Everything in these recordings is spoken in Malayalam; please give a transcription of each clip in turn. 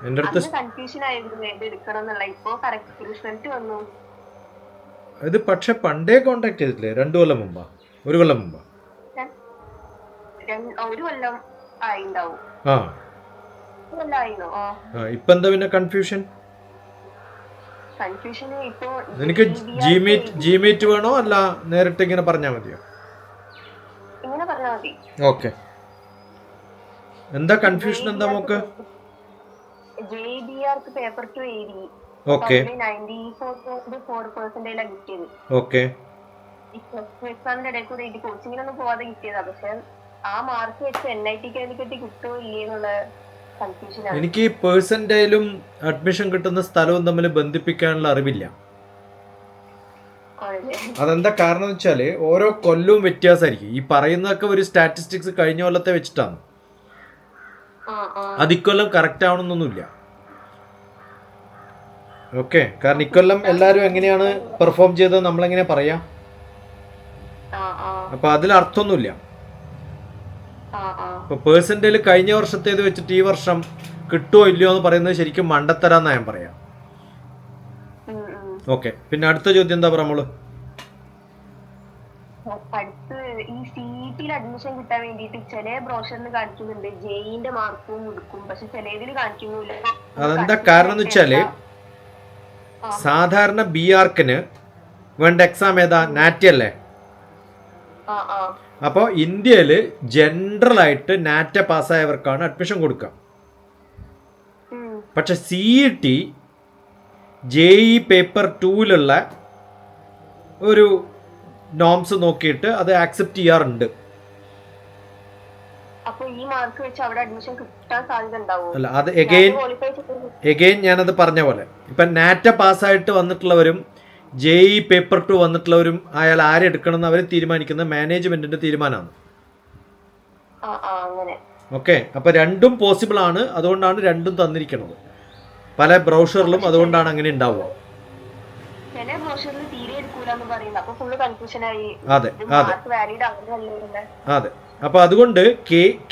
എൻ്റെ അടുത്ത് കൺഫ്യൂഷൻ ആയിരുന്നു ഏത് എടുക്കണം എന്നുള്ള. ഇപ്പോ കറക്റ്റ് റിസൾട്ട് വന്നു. ഇത് പക്ഷെ പണ്ടേ കോണ്ടാക്ട് ചെയ്തിട്ടില്ലേ? 2 കൊല്ലം മുമ്പാ, 1 കൊല്ലം മുമ്പാ? ഒരു കൊല്ലം ആയിണ്ടാവും. ആ കൊല്ലായിരുന്നോ? ഇപ്പൊ എന്താ പിന്നെ കൺഫ്യൂഷൻ? കൺഫ്യൂഷന് ഇപ്പോ നിനക്ക് ജിമീറ്റ് വേണോ അല്ല നേരിട്ട് ഇങ്ങനെ പറഞ്ഞാൽ മതിയോ? ഇങ്ങനെ പറഞ്ഞാൽ മതി. ഓക്കെ. എന്താ കൺഫ്യൂഷൻ എന്താ മോക്ക്? JBRക്ക് പേപ്പർ 2 എഴുതി. ഓക്കെ 94% കിട്ടിയത്. ഓക്കെ. എക്സാമിന്റെ ഇടയിൽ കൂടെ ഇത് കോച്ചിങ്ങിനൊന്നും പോവാതെ കിട്ടിയതാ. പക്ഷെ ആ മാർക്ക് വെച്ച് NIT കാലിക്കറ്റ് കിട്ടുമോ ഇല്ലേന്നുള്ള കൺഫ്യൂഷനാണ്. എനിക്ക് പേഴ്സന്റേജിലും അഡ്മിഷൻ കിട്ടുന്ന സ്ഥലവും തമ്മിൽ ബന്ധിപ്പിക്കാനുള്ള അറിവില്ല. അതെന്താ കാരണം എന്ന് വെച്ചാല് ഓരോ കൊല്ലവും വ്യത്യാസമായിരിക്കും. ഈ പറയുന്നതൊക്കെ ഒരു സ്റ്റാറ്റിസ്റ്റിക്സ് കഴിഞ്ഞ കൊല്ലത്തെ വെച്ചിട്ടാണ്. അത് ഇക്കൊല്ലം കറക്റ്റ് ആവണമെന്നൊന്നുമില്ല. ഓക്കെ, കാരണം ഇക്കൊല്ലം എല്ലാവരും എങ്ങനെയാണ് പെർഫോം ചെയ്തത് നമ്മളെങ്ങനെ പറയാം? അപ്പൊ അതിൽ അർത്ഥമൊന്നുമില്ല. ഇപ്പൊ പേഴ്സന്റേജിൽ കഴിഞ്ഞ വർഷത്തേത് വെച്ചിട്ട് ഈ വർഷം കിട്ടുമോ ഇല്ലയോ എന്ന് പറയുന്നത് ശരിക്കും മണ്ടത്തരാന്നാ ഞാൻ പറയാം. ഓക്കെ, പിന്നെ അടുത്ത ചോദ്യം എന്താ പറയാ മോള്? ഈ CET അഡ്മിഷൻ കിട്ടാൻ വേണ്ടിട്ട് ചില ബ്രോഷറിന് കാണിക്കുന്നുണ്ട് JEE മാർക്കും എടുക്കും, പക്ഷെ ചിലതിൽ കാണിക്കുന്നില്ല. അതെന്താ കാരണം എന്ന് വെച്ചാല് സാധാരണ BRക്കിന് വേണ്ട എക്സാം ഏതാ? നാറ്റ് അല്ലേ? അപ്പോൾ ഇന്ത്യയിൽ ജനറൽ ആയിട്ട് നാറ്റ പാസ്സായവർക്കാണ് അഡ്മിഷൻ കൊടുക്കുക. പക്ഷെ CET JEE പേപ്പർ 2ലുള്ള ഒരു നോംസ് നോക്കിയിട്ട് അത് ആക്സെപ്റ്റ് ചെയ്യാറുണ്ട്. അല്ല, അത് എഗെയിൻ ഞാനത് പറഞ്ഞ പോലെ ഇപ്പം നാറ്റ പാസ്സായിട്ട് വന്നിട്ടുള്ളവരും JEE പേപ്പർ 2 വന്നിട്ടുള്ളവരും അയാൾ ആരെടുക്കണം എന്ന് അവർ തീരുമാനിക്കുന്ന മാനേജ്മെന്റിന്റെ തീരുമാനമാണ്. ഓക്കെ, അപ്പൊ രണ്ടും പോസിബിൾ ആണ്. അതുകൊണ്ടാണ് രണ്ടും തന്നിരിക്കുന്നത്. പല ബ്രൗഷറിലും അതുകൊണ്ടാണ് അങ്ങനെ ഉണ്ടാവുക. അതെ അതെ അതെ. അപ്പൊ അതുകൊണ്ട്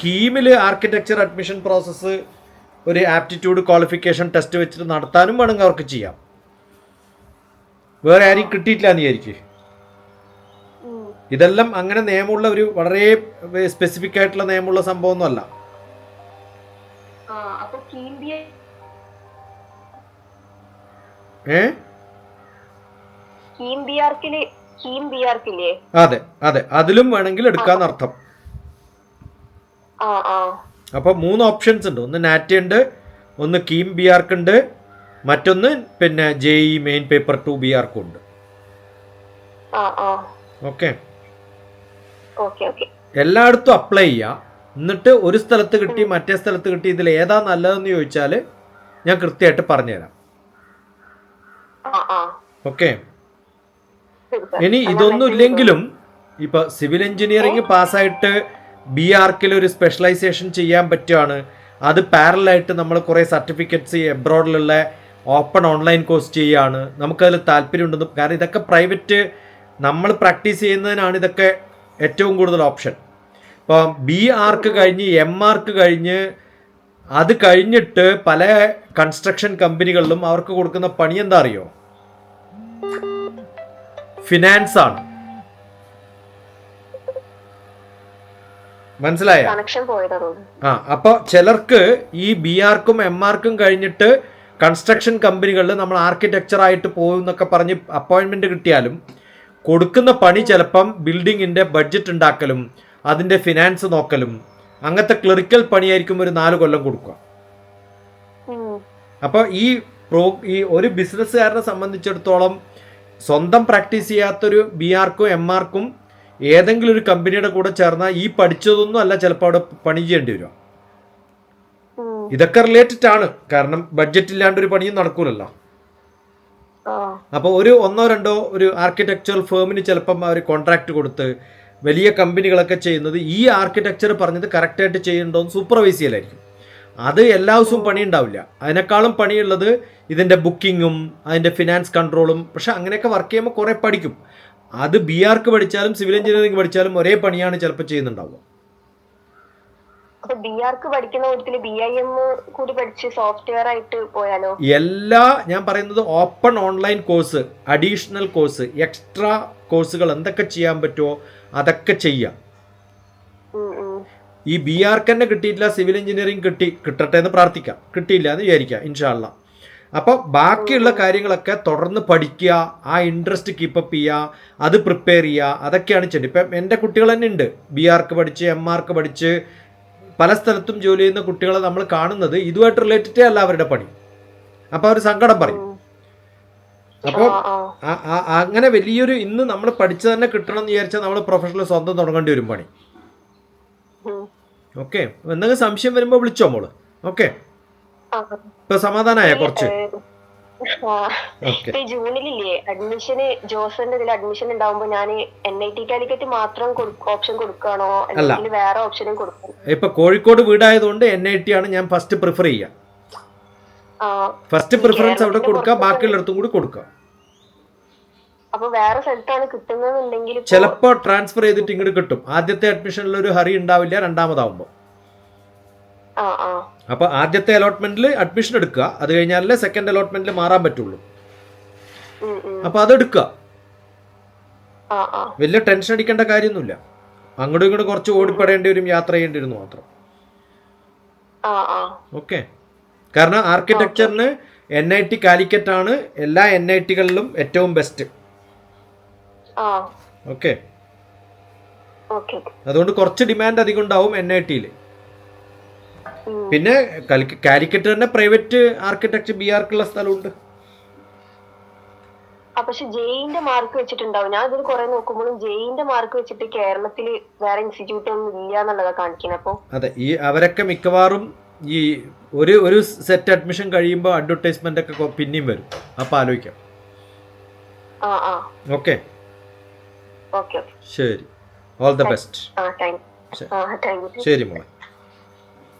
കീമില് ആർക്കിടെക്ചർ അഡ്മിഷൻ പ്രോസസ്സ് ഒരു ആപ്റ്റിറ്റ്യൂഡ് ക്വാളിഫിക്കേഷൻ ടെസ്റ്റ് വെച്ചിട്ട് നടത്താനും വേണമെങ്കിൽ അവർക്ക് ചെയ്യാം. വേറെ ആരും കിട്ടിയിട്ടില്ല എന്ന് വിചാരിക്കും. ഇതെല്ലാം അങ്ങനെ നിയമമുള്ള ഒരു വളരെ സ്പെസിഫിക് ആയിട്ടുള്ള നിയമമുള്ള സംഭവമൊന്നും അല്ല. അതെ അതെ, അതിലും വേണമെങ്കിൽ എടുക്കാന്നർത്ഥം. അപ്പൊ 3 ഓപ്ഷൻസ് ഉണ്ട്. ഒന്ന് നാറ്റ ഉണ്ട്, ഒന്ന് കീം BRക്ക് ഉണ്ട്, മറ്റൊന്ന് പിന്നെ JEE മെയിൻ പേപ്പർ 2 BRക്കും ഉണ്ട്. ഓക്കെ, എല്ലായിടത്തും അപ്ലൈ ചെയ്യാം. എന്നിട്ട് ഒരു സ്ഥലത്ത് കിട്ടി മറ്റേ സ്ഥലത്ത് കിട്ടി ഇതിൽ ഏതാ നല്ലതെന്ന് ചോദിച്ചാൽ ഞാൻ കൃത്യമായിട്ട് പറഞ്ഞുതരാം. ഓക്കെ, ഇനി ഇതൊന്നും ഇല്ലെങ്കിലും ഇപ്പൊ സിവിൽ എഞ്ചിനീയറിംഗ് പാസ്സായിട്ട് BRക്കിൽ ഒരു സ്പെഷ്യലൈസേഷൻ ചെയ്യാൻ പറ്റുകയാണ്. അത് പാരലായിട്ട് നമ്മൾ കുറേ സർട്ടിഫിക്കറ്റ്സ് എബ്രോഡിലുള്ള ഓപ്പൺ ഓൺലൈൻ കോഴ്സ് ചെയ്യുകയാണ്. നമുക്കതിൽ താല്പര്യമുണ്ടെന്ന്. കാരണം ഇതൊക്കെ പ്രൈവറ്റ് നമ്മൾ പ്രാക്ടീസ് ചെയ്യുന്നതിനാണ് ഇതൊക്കെ ഏറ്റവും കൂടുതൽ ഓപ്ഷൻ. ഇപ്പോൾ BRക്ക് കഴിഞ്ഞ് MRക്ക് കഴിഞ്ഞ് അത് കഴിഞ്ഞിട്ട് പല കൺസ്ട്രക്ഷൻ കമ്പനികളിലും അവർക്ക് കൊടുക്കുന്ന പണി എന്താ അറിയോ? ഫിനാൻസ് ആണ്. മനസ്സിലായ? അപ്പോൾ ചിലർക്ക് ഈ BRക്കും MRക്കും കഴിഞ്ഞിട്ട് കൺസ്ട്രക്ഷൻ കമ്പനികളിൽ നമ്മൾ ആർക്കിടെക്ചർ ആയിട്ട് പോകും എന്നൊക്കെ പറഞ്ഞ് അപ്പോയിൻമെന്റ് കിട്ടിയാലും കൊടുക്കുന്ന പണി ചിലപ്പം ബിൽഡിങ്ങിന്റെ ബഡ്ജറ്റ് ഉണ്ടാക്കലും അതിന്റെ ഫിനാൻസ് നോക്കലും അങ്ങനത്തെ ക്ലറിക്കൽ പണിയായിരിക്കും ഒരു 4 കൊല്ലം കൊടുക്കുക. അപ്പോൾ ഈ ഒരു ബിസിനസ്സുകാരനെ സംബന്ധിച്ചിടത്തോളം സ്വന്തം പ്രാക്ടീസ് ചെയ്യാത്തൊരു BRക്കും MRക്കും ഏതെങ്കിലും ഒരു കമ്പനിയുടെ കൂടെ ചേർന്നാൽ ഈ പഠിച്ചതൊന്നും അല്ല ചിലപ്പോൾ അവിടെ പണി ചെയ്യേണ്ടി വരും. ഇതൊക്കെ റിലേറ്റഡ് ആണ്. കാരണം ബഡ്ജറ്റ് ഇല്ലാണ്ട് ഒരു പണിയും നടക്കൂലല്ലോ. അപ്പോൾ ഒരു 1-2 ഒരു ആർക്കിടെക്ചറൽ ഫേമിന് ചിലപ്പം അവർ കോൺട്രാക്ട് കൊടുത്ത് വലിയ കമ്പനികളൊക്കെ ചെയ്യുന്നത് ഈ ആർക്കിടെക്ചർ പറഞ്ഞത് കറക്റ്റായിട്ട് ചെയ്യുന്നുണ്ടോയെന്ന് സൂപ്പർവൈസ് ചെയ്യലായിരിക്കും. അത് എല്ലാ ദിവസവും പണി ഉണ്ടാവില്ല. അതിനേക്കാളും പണിയുള്ളത് ഇതിൻ്റെ ബുക്കിങ്ങും അതിൻ്റെ ഫിനാൻസ് കൺട്രോളും. പക്ഷെ അങ്ങനെയൊക്കെ വർക്ക് ചെയ്യുമ്പോൾ കുറേ പഠിക്കും. അത് BRക്ക് പഠിച്ചാലും സിവിൽ എഞ്ചിനീയറിംഗ് പഠിച്ചാലും ഒരേ പണിയാണ് ചിലപ്പോൾ ചെയ്യുന്നുണ്ടാവുക. അപ്പൊ BArch പഠിക്കുന്ന കൂട്ടത്തില് BIM കൂടി പഠിച്ച് സോഫ്റ്റ്വെയർ ആയിട്ട് പോയാലോ? എല്ലാ ഞാൻ പറയുന്നത് open online course, additional course, extra കോഴ്സുകൾ എന്തൊക്കെ ചെയ്യാൻ പറ്റുമോ അതൊക്കെ ചെയ്യാം. ഈ BArch തന്നെ കിട്ടിയിട്ടില്ല, സിവിൽ എഞ്ചിനീയറിംഗ് കിട്ടട്ടെ എന്ന് പ്രാർത്ഥിക്കാം. കിട്ടിയില്ല എന്ന് വിചാരിക്കാം, ഇൻഷാ അള്ളാ. അപ്പോൾ ബാക്കിയുള്ള കാര്യങ്ങളൊക്കെ തുടർന്ന് പഠിക്കുക, ആ ഇൻട്രസ്റ്റ് കീപ്പപ്പ് ചെയ്യുക, അത് പ്രിപ്പയർ ചെയ്യുക, അതൊക്കെയാണ് ചെയ്യേണ്ടത്. ഇപ്പം എൻ്റെ കുട്ടികൾ തന്നെ ഉണ്ട് BArch പഠിച്ച് MArch പഠിച്ച് പല സ്ഥലത്തും ജോലി ചെയ്യുന്ന കുട്ടികളെ നമ്മൾ കാണുന്നത് ഇതുമായിട്ട് റിലേറ്റഡേ അല്ല അവരുടെ പണി. അപ്പോൾ അവർ സങ്കടം പറയും. അപ്പോൾ അങ്ങനെ വലിയൊരു ഇന്ന് നമ്മൾ പഠിച്ചു തന്നെ കിട്ടണം എന്ന് വിചാരിച്ചാൽ നമ്മൾ പ്രൊഫഷണൽ സ്വന്തം തുടങ്ങേണ്ടി വരും പണി. ഓക്കെ, എന്തെങ്കിലും സംശയം വരുമ്പോൾ വിളിച്ചോ മോള്. ഓക്കെ, ഇപ്പൊ സമാധാനമായ കുറച്ച്. ജൂണിലില്ലേ അഡ്മിഷന്, ജോസന്റെ ഇതിൽ അഡ്മിഷൻ ഉണ്ടാവുമ്പോ ഞാൻ NIT കാലിക്കറ്റ് മാത്രം ഓപ്ഷൻ കൊടുക്കണോ അല്ലെങ്കിൽ വേറെ ഓപ്ഷനും കൊടുക്കണം? ഇപ്പൊ കോഴിക്കോട് വീടായതുകൊണ്ട് NIT ആണ് ഞാൻ ഫസ്റ്റ് പ്രിഫർ ചെയ്യുക. ഫസ്റ്റ് പ്രിഫറൻസ് അവിടെ കൊടുക്കുക, ബാക്കിയുള്ളിടത്തും കൂടി കൊടുക്കുക. അപ്പൊ വേറെ സ്ഥലത്താണ് കിട്ടുന്നുണ്ടെങ്കിൽ ചിലപ്പോ ട്രാൻസ്ഫർ ചെയ്തിട്ട് ഇങ്ങോട്ട് കിട്ടും. ആദ്യത്തെ അഡ്മിഷനിൽ ഒരു ഹറി ഉണ്ടാവില്ല രണ്ടാമതാവുമ്പോ. അപ്പൊ ആദ്യത്തെ അലോട്ട്മെന്റിൽ അഡ്മിഷൻ എടുക്കുക, അത് കഴിഞ്ഞാലേ സെക്കൻഡ് അലോട്ട്മെന്റിൽ മാറാൻ പറ്റുള്ളൂ. അപ്പൊ അതെടുക്കുക, വലിയ ടെൻഷൻ അടിക്കേണ്ട കാര്യമൊന്നുമില്ല. അങ്ങോട്ടും ഇങ്ങോട്ടും കുറച്ച് ഓടിപ്പെടേണ്ടി വരും, യാത്ര ചെയ്യേണ്ടി വരും മാത്രം. ഓക്കെ, കാരണം ആർക്കിടെക്ചറിന് NIT കാലിക്കറ്റ് ആണ് എല്ലാ NITകളിലും ഏറ്റവും ബെസ്റ്റ്. ഓക്കെ, അതുകൊണ്ട് കുറച്ച് ഡിമാൻഡ് അധികം ഉണ്ടാവും NITയിൽ. പിന്നെ കാലിക്കറ്റ് തന്നെ പ്രൈവറ്റ് ആർക്കിടെക്ചർ BArch ഉള്ള സ്ഥലമുണ്ട്. പക്ഷെ ജെയിന്റെ മാർക്ക് വെച്ചിട്ടുണ്ടാവും. ഞാൻ ഇതിൽ കുറെ നോക്കുമ്പോഴും ജെയിന്റെ മാർക്ക് വെച്ചിട്ട് കേരളത്തിൽ വേറെ ഇൻസ്റ്റിറ്റ്യൂട്ട് ഒന്നും ഇല്ല എന്നുള്ളതാ കാണിക്കുന്നത്. അപ്പൊ അതെ, ഈ അവരൊക്കെ മിക്കവാറും ഈ ഒരു സെറ്റ് അഡ്മിഷൻ കഴിയുമ്പോൾ അഡ്വർടൈസ്മെന്റ് ഒക്കെ പിന്നെയും വരും. അപ്പൊ ആലോചിക്കാം. ഓക്കെ, ശരി, ഓൾ ദ ബെസ്റ്റ്. ശരി മോളെ.